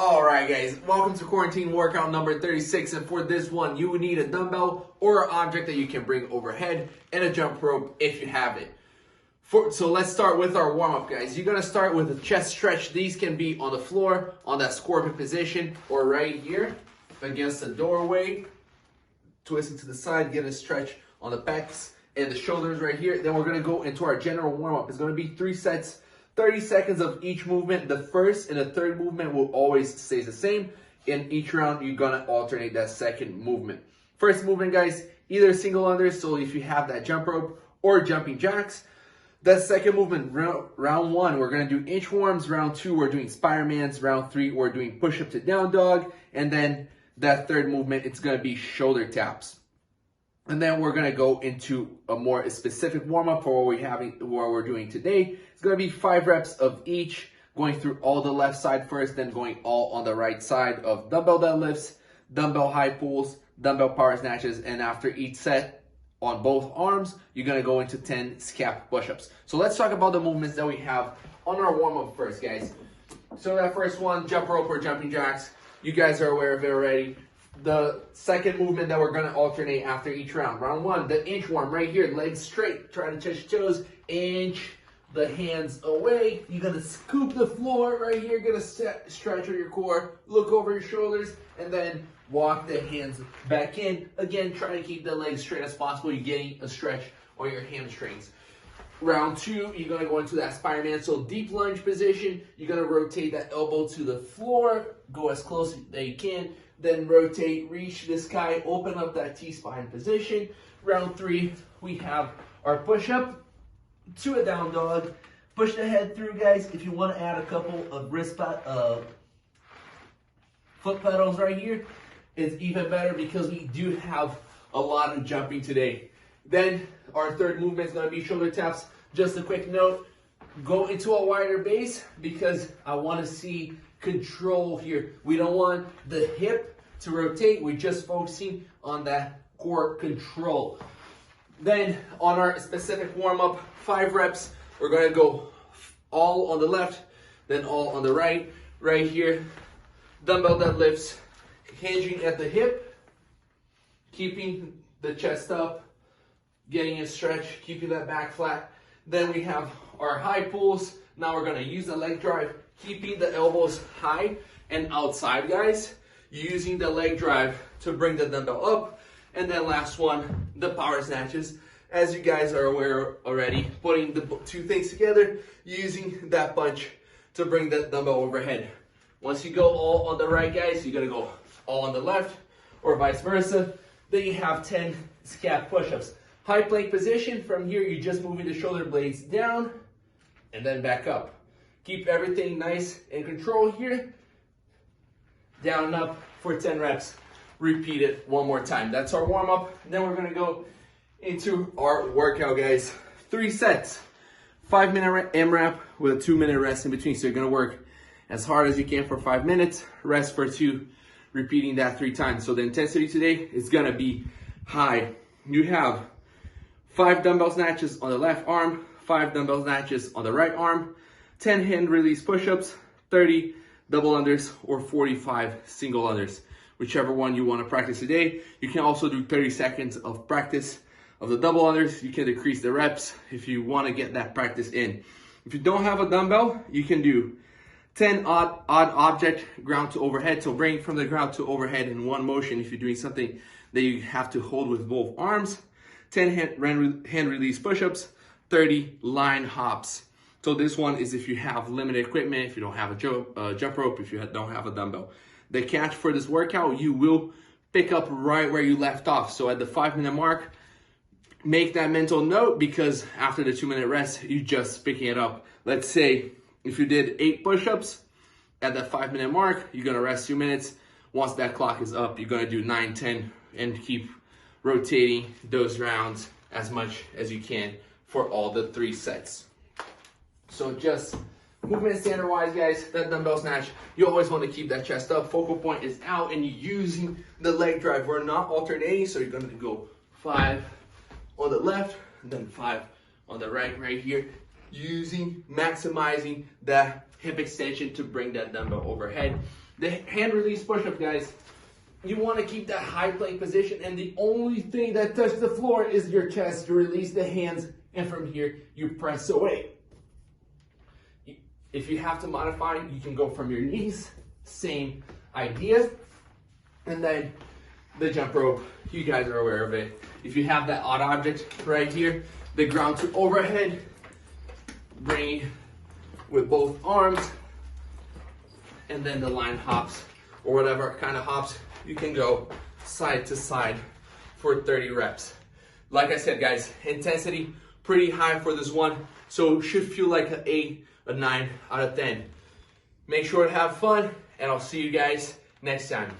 Alright guys, welcome to quarantine workout number 36, and for this one you would need a dumbbell or an object that you can bring overhead and a jump rope if you have it. So let's start with our warm-up guys. You're going to start with a chest stretch. These can be on the floor, on that scorpion position, or right here against the doorway. Twisting to the side, get a stretch on the pecs and the shoulders right here. Then we're going to go into our general warm-up. It's going to be 3 sets. 30 seconds of each movement. The first and the third movement will always stay the same. In each round, you're gonna alternate that second movement. First movement, guys, either single unders, so if you have that jump rope, or jumping jacks. That second movement, round one, we're gonna do inchworms. Round two, we're doing Spider-Mans. Round three, we're doing push-up to down dog. And then that third movement, it's gonna be shoulder taps. And then we're gonna go into a more specific warm-up for what we're doing today. It's gonna be 5 reps of each, going through all the left side first, then going all on the right side of dumbbell deadlifts, dumbbell high pulls, dumbbell power snatches, and after each set on both arms, you're gonna go into 10 scap push-ups. So let's talk about the movements that we have on our warm-up first, guys. So that first one, jump rope or jumping jacks, you guys are aware of it already. The second movement that we're gonna alternate after each round. Round one, the inchworm right here, legs straight, try to touch your toes, inch the hands away. You're gonna scoop the floor right here, gonna stretch on your core, look over your shoulders, and then walk the hands back in. Again, try to keep the legs straight as possible. You're getting a stretch on your hamstrings. Round two, you're gonna go into that Spider-Man, so deep lunge position. You're gonna rotate that elbow to the floor, go as close as you can, then rotate, reach the sky, open up that T-spine position. Round three, we have our push-up to a down dog. Push the head through, guys. If you want to add a couple of foot pedals right here, it's even better because we do have a lot of jumping today. Then our third movement is going to be shoulder taps. Just a quick note, go into a wider base because I want to see control here. We don't want the hip to rotate. We're just focusing on that core control. Then on our specific warm-up, 5 reps, we're gonna go all on the left, then all on the right. Right here, dumbbell deadlifts, hinging at the hip, keeping the chest up, getting a stretch, keeping that back flat. Then we have our high pulls. Now we're gonna use the leg drive, keeping the elbows high and outside, guys. Using the leg drive to bring the dumbbell up. And then last one, the power snatches. As you guys are aware already, putting the two things together, using that punch to bring that dumbbell overhead. Once you go all on the right, guys, you're gonna go all on the left or vice versa. Then you have 10 scap push-ups. High plank position. From here, you're just moving the shoulder blades down and then back up. Keep everything nice and controlled here. Down and up for 10 reps. Repeat it one more time. That's our warm-up. Then we're gonna go into our workout, guys. 3 sets, 5-minute AMRAP with a 2-minute rest in between. So you're gonna work as hard as you can for 5 minutes, rest for 2, repeating that 3 times. So the intensity today is gonna be high. You have 5 dumbbell snatches on the left arm, 5 dumbbell snatches on the right arm, 10 hand release push-ups, 30 double unders, or 45 single unders. Whichever one you want to practice today. You can also do 30 seconds of practice of the double unders. You can decrease the reps if you want to get that practice in. If you don't have a dumbbell, you can do 10 odd object ground to overhead. So bring from the ground to overhead in one motion if you're doing something that you have to hold with both arms. 10 hand release push-ups, 30 line hops. So this one is if you have limited equipment, if you don't have a jump rope, if you don't have a dumbbell. The catch for this workout, you will pick up right where you left off. So at the 5-minute mark, make that mental note because after the 2-minute rest, you're just picking it up. Let's say if you did 8 push-ups at that 5-minute mark, you're gonna rest 2 minutes. Once that clock is up, you're gonna do 9, 10, and keep rotating those rounds as much as you can for all the 3 sets. So just movement standard wise, guys, that dumbbell snatch, you always want to keep that chest up. Focal point is out and you're using the leg drive. We're not alternating, so you're going to go 5 on the left, and then 5 on the right here. Maximizing that hip extension to bring that dumbbell overhead. The hand release push-up, guys, you want to keep that high plank position, and the only thing that touches the floor is your chest. You release the hands, and from here, you press away. If you have to modify, you can go from your knees, same idea. And then the jump rope, you guys are aware of it. If you have that odd object right here, the ground to overhead, bring it with both arms, and then the line hops, or whatever kind of hops, you can go side to side for 30 reps. Like I said, guys, intensity pretty high for this one, so it should feel like an 8, a 9 out of 10. Make sure to have fun, and I'll see you guys next time.